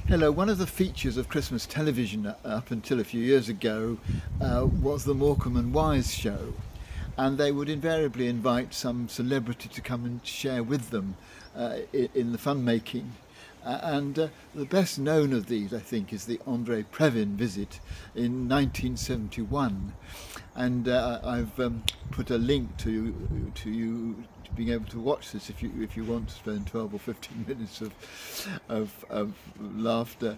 Hello. One of the features of Christmas television up until a few years ago was the Morecambe and Wise show. And they would invariably invite some celebrity to come and share with them in the fun making. The best known of these, I think, is the Andre Previn visit in 1971. And I've put a link to you being able to watch this if you want to spend 12 or 15 minutes of laughter.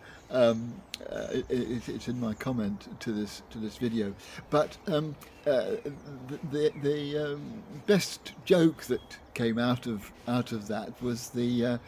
It's in my comment to this video. But the best joke that came out of that was the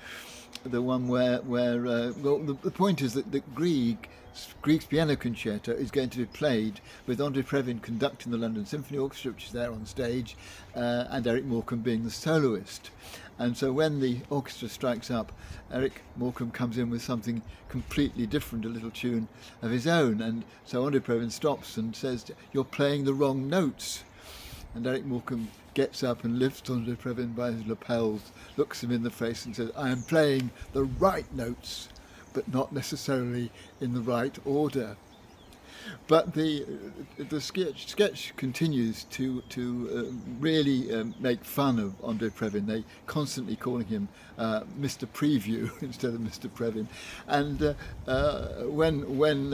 one where well, the point is that Grieg's piano concerto is going to be played with Andre Previn conducting the London Symphony Orchestra, which is there on stage, and Eric Morecambe being the soloist. And so when the orchestra strikes up, Eric Morecambe comes in with something completely different, a little tune of his own. And so Andre Previn stops and says, "You're playing the wrong notes." And Eric Morecambe gets up and lifts Andre Previn by his lapels, looks him in the face and says, "I am playing the right notes, but not necessarily in the right order." But the sketch continues to really make fun of Andre Previn. They constantly calling him Mr. Preview instead of Mr. Previn. And when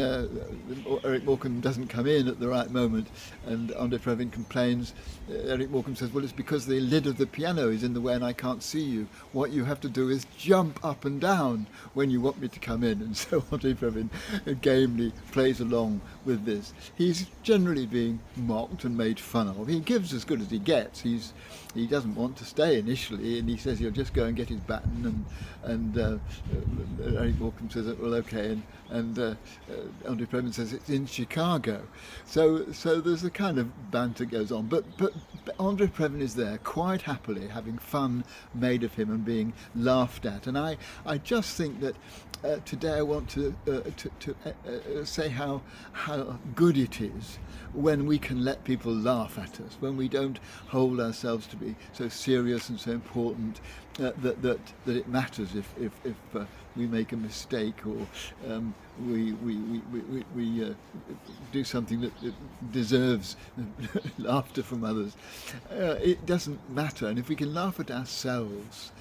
Eric Morecambe doesn't come in at the right moment, and Andre Previn complains, Eric Morecambe says, "Well, it's because the lid of the piano is in the way and I can't see you. What you have to do is jump up and down when you want me to come in." And so Andre Previn gamely plays along with this. He's generally being mocked and made fun of. He gives as good as he gets. He doesn't want to stay initially, and he says he'll just go and get his baton, and Eric Morecambe says, "Well, okay," and Andre Previn says it's in Chicago. So there's a kind of banter goes on, but Andre Previn is there quite happily, having fun made of him and being laughed at. And I just think that today I want to say how good it is when we can let people laugh at us, when we don't hold ourselves to be so serious and so important that it matters if we make a mistake or we do something that deserves laughter from others. It doesn't matter, and if we can laugh at ourselves,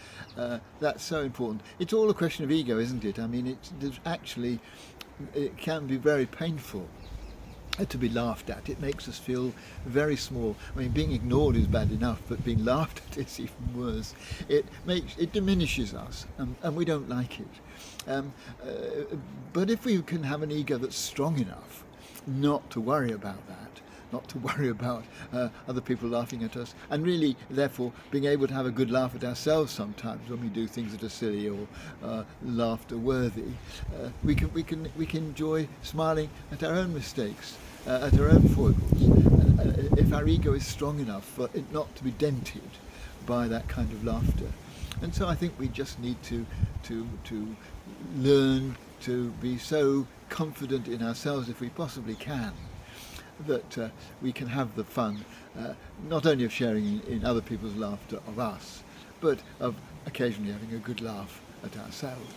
that's so important. It's all a question of ego, isn't it? I mean, it can be very painful to be laughed at. It makes us feel very small. I mean, being ignored is bad enough, but being laughed at is even worse. It diminishes us, and we don't like it. But if we can have an ego that's strong enough not to worry about that, not to worry about other people laughing at us, and really, therefore, being able to have a good laugh at ourselves sometimes when we do things that are silly or laughter worthy, we can enjoy smiling at our own mistakes, at our own foibles, if our ego is strong enough for it not to be dented by that kind of laughter. And so I think we just need to learn to be so confident in ourselves, if we possibly can, that we can have the fun, not only of sharing in other people's laughter of us, but of occasionally having a good laugh at ourselves.